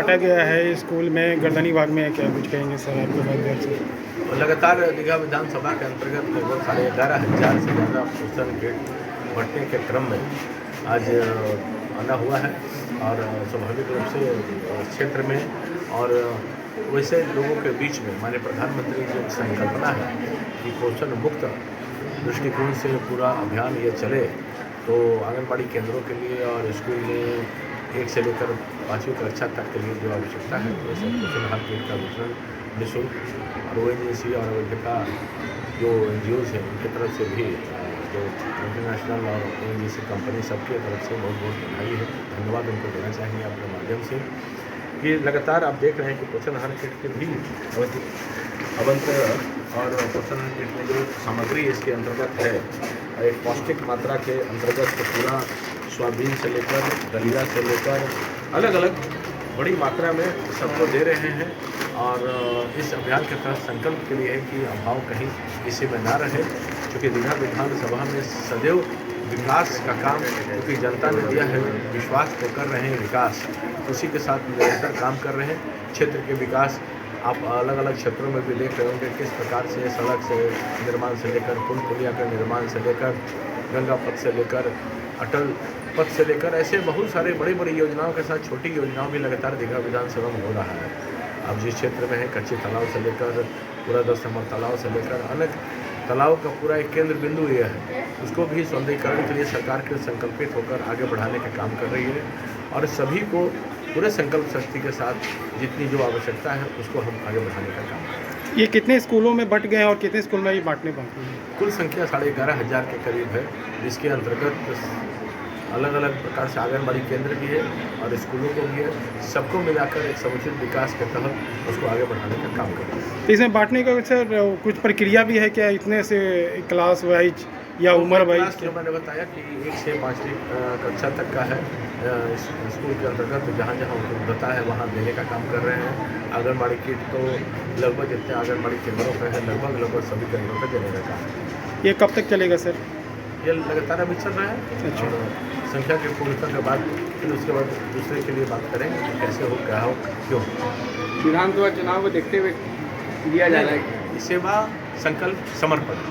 बांटा गया है स्कूल में, गर्दनी बाग में, क्या कुछ कहेंगे सर आपके माध्यम से? लगातार दीघा विधानसभा के अंतर्गत लगभग 11,500 से ज़्यादा पोस्टल किट बंटने के क्रम में आज आना हुआ है और स्वाभाविक रूप से क्षेत्र में और वैसे लोगों के बीच में माननीय प्रधानमंत्री की जो संकल्पना है कि पोषण मुक्त दृष्टिकोण से पूरा अभियान ये चले, तो आंगनबाड़ी केंद्रों के लिए और स्कूल में 1 से लेकर 5वीं कक्षा तक के लिए जो आवश्यकता है वैसे पोषण आहार किट का वितरण निःशुल्क और ONGC और अवैधता जो NGOs हैं उनकी तरफ से भी जो इंटरनेशनल और ONGC कंपनी सबकी तरफ से बहुत बहुत बधाई है, धन्यवाद उनको देना चाहिए अपने माध्यम से कि लगातार आप देख रहे हैं कि पोषण आहार किट के भी आवंटन और पोषण आहार किट में जो सामग्री इसके अंतर्गत है एक पौष्टिक मात्रा के अंतर्गत तो पूरा सोयाबीन से लेकर दलिया से लेकर अलग अलग बड़ी मात्रा में सबको दे रहे हैं और इस अभियान के तहत संकल्प के लिए है कि अभाव कहीं किसी में ना रहे, क्योंकि दीघा विधानसभा में सदैव विकास का काम क्योंकि जनता ने दिया है विश्वास को कर रहे हैं, विकास उसी के साथ निरंतर काम कर रहे हैं। क्षेत्र के विकास आप अलग अलग क्षेत्रों में भी देख रहे होंगे किस प्रकार से सड़क से निर्माण से लेकर पुल पुलिया का निर्माण से लेकर गंगा पथ से लेकर अटल पथ से लेकर ऐसे बहुत सारे बड़ी बड़ी योजनाओं के साथ छोटी योजनाओं भी लगातार दीघा विधानसभा में हो रहा है। अब जिस क्षेत्र में है कच्चे तालाब से लेकर पूरा 10 नंबर तालाब से लेकर अनेक तालाब का पूरा एक केंद्र बिंदु ये है, उसको भी सौंदर्यीकरण के लिए सरकार के संकल्पित होकर आगे बढ़ाने का काम कर रही है और सभी को पूरे संकल्प शक्ति के साथ जितनी जो आवश्यकता है उसको हम आगे बढ़ाने का काम कर रहे हैं। ये कितने स्कूलों में बंट गए हैं और कितने स्कूल में ये बांटने बाकी हैं? कुल संख्या 11,500 के करीब है, जिसके अंतर्गत अलग अलग प्रकार से आंगनबाड़ी केंद्र भी है और स्कूलों को भी है, सबको मिलाकर एक समुचित विकास के तहत उसको आगे बढ़ाने का काम कर रहे हैं। तो इसमें बांटने का सर कुछ प्रक्रिया भी है क्या, इतने से क्लास वाइज या उम्र वाइज? जो मैंने बताया कि 1 से 5वीं कक्षा तक का है स्कूल के अंतर्गत जहाँ जहाँ उपलब्धता है वहाँ देने का काम कर रहे हैं। आंगनबाड़ी किट तो लगभग जितने आंगनबाड़ी केंद्रों पर है लगभग सभी केंद्रों पर देने का काम। ये कब तक चलेगा सर? ये लगातार अभी चल रहा है। अच्छा। और संख्या की पूर्णता के बाद फिर उसके बाद दूसरे के लिए बात करेंगे कि कैसे हो क्या हो क्यों। विधानसभा चुनाव को देखते हुए दिया जा रहा है सेवा संकल्प समर्पण,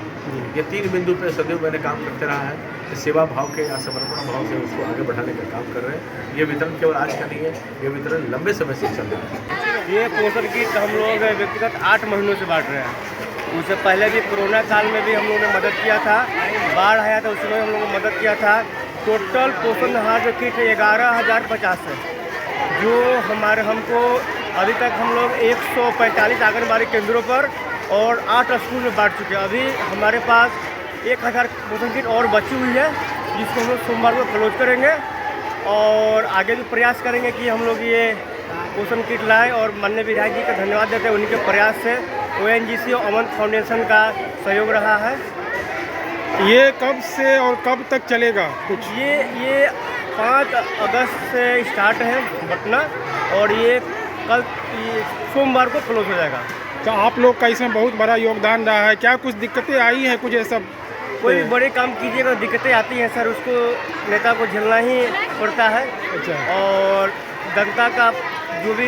ये 3 बिंदु पे सदैव मैंने काम करते रहा है। सेवा भाव के या समर्पण भाव से उसको आगे बढ़ाने का काम कर रहे हैं। ये वितरण केवल आज का नहीं है, ये वितरण लंबे समय से चल रहा है। ये पोषण किट हम लोग व्यक्तिगत 8 महीनों से बांट रहे हैं। उससे पहले भी कोरोना काल में भी हम लोगों ने मदद किया था, बाढ़ आया था उसमें हम लोगों ने मदद किया था। टोटल पोषण आहार जो किट 11,050 है, जो हमको अभी तक हम लोग 145 आंगनबाड़ी केंद्रों पर और 8 स्कूल में बांट चुके हैं। अभी हमारे पास 1,000 पोषण किट और बची हुई है, जिसको हम लोग सोमवार को क्लोज करेंगे और आगे भी प्रयास करेंगे कि हम लोग ये पोषण किट लाएँ। और माननीय विधायक जी का धन्यवाद देते हैं, उन्हीं के प्रयास से ONGC और अमन फाउंडेशन का सहयोग रहा है। ये कब से और कब तक चलेगा कुछ? ये 5 अगस्त से स्टार्ट है बटना और ये कल सोमवार को क्लोज हो जाएगा। तो आप लोग का इसमें बहुत बड़ा योगदान रहा है, क्या कुछ दिक्कतें आई हैं कुछ ऐसा? कोई भी बड़े काम कीजिएगा दिक्कतें आती हैं सर, उसको नेता को झेलना ही पड़ता है। अच्छा। और जनता का जो भी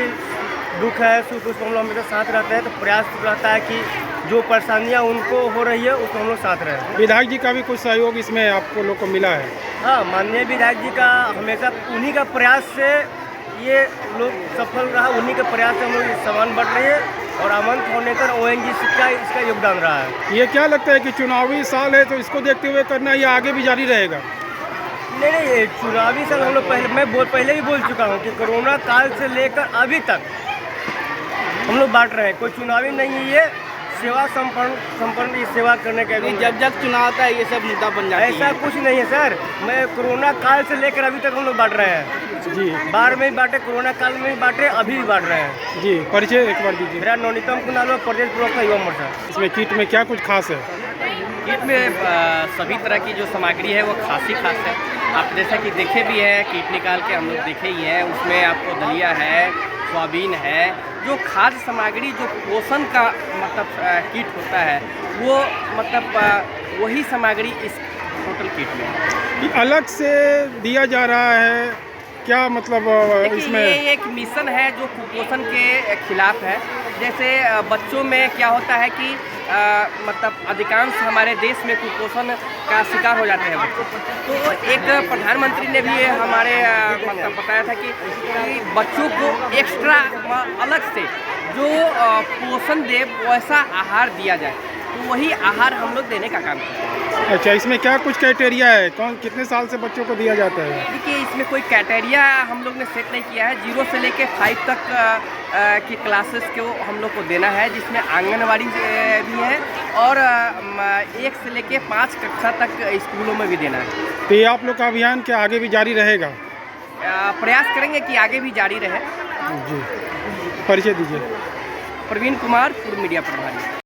दुख है सुख उसको हम लोग हमेशा साथ रहते हैं, तो प्रयास रहता है कि जो परेशानियां उनको हो रही है उसको हम लोग साथ रहें। विधायक जी का भी कुछ सहयोग इसमें आपको लोग को मिला है? हाँ, माननीय विधायक जी का हमेशा उन्हीं का प्रयास से ये लोग सफल रहा, उन्हीं के प्रयास से हम लोग सामान बढ़ रहे हैं और अमन फाउंडेशन ONGC का इसका योगदान रहा है। ये क्या लगता है कि चुनावी साल है तो इसको देखते हुए करना या आगे भी जारी रहेगा? नहीं, चुनावी साल हम लोग पहले भी बोल चुका हूँ कि कोरोना काल से लेकर अभी तक हम लोग बांट रहे हैं, कोई चुनावी नहीं है, ये सेवा संपन्न की सेवा करने के। जब चुनाव आता है ये सब मुद्दा बन जाता है। ऐसा कुछ नहीं है सर, मैं कोरोना काल से लेकर अभी तक हम लोग बांट रहे हैं जी। बाढ़ में भी बांटे, कोरोना काल में भी बांटे, अभी भी बांट रहे हैं जी। परिचय एक बार दीजिए। मेरा नवनीतम कुनाल प्रदेश प्रवक्ता युवा मोर्चा। इसमें किट में क्या कुछ खास है? किट में सभी तरह की जो सामग्री है वो खास है। आप जैसा कि देखे भी है, किट निकाल के हम लोग देखे ही हैं, उसमें आपको दलिया है, सोयाबीन है, जो खाद्य सामग्री जो पोषण का मतलब किट होता है वो मतलब वही सामग्री इस टोटल किट में है। अलग से दिया जा रहा है क्या मतलब देखिए, इसमें ये एक मिशन है जो कुपोषण के खिलाफ है। जैसे बच्चों में क्या होता है कि मतलब अधिकांश हमारे देश में कुपोषण का शिकार हो जाते हैं बच्चे। तो एक प्रधानमंत्री ने भी हमारे मतलब बताया था कि बच्चों को एक्स्ट्रा अलग से जो पोषण दे वैसा आहार दिया जाए, तो वही आहार हम लोग देने का काम करते हैं। अच्छा, इसमें क्या कुछ क्राइटेरिया है, कौन कितने साल से बच्चों को दिया जाता है? देखिए, इसमें कोई क्राइटेरिया हम लोग ने सेट नहीं किया है। 0 से लेके 5 तक की क्लासेस को हम लोग को देना है, जिसमें आंगनवाड़ी भी है और 1 से लेके 5 कक्षा तक स्कूलों में भी देना है। तो ये आप लोग का अभियान क्या आगे भी जारी रहेगा? प्रयास करेंगे कि आगे भी जारी रहे। जी, परिचय दीजिए। प्रवीण कुमार, पूर्व मीडिया प्रभारी।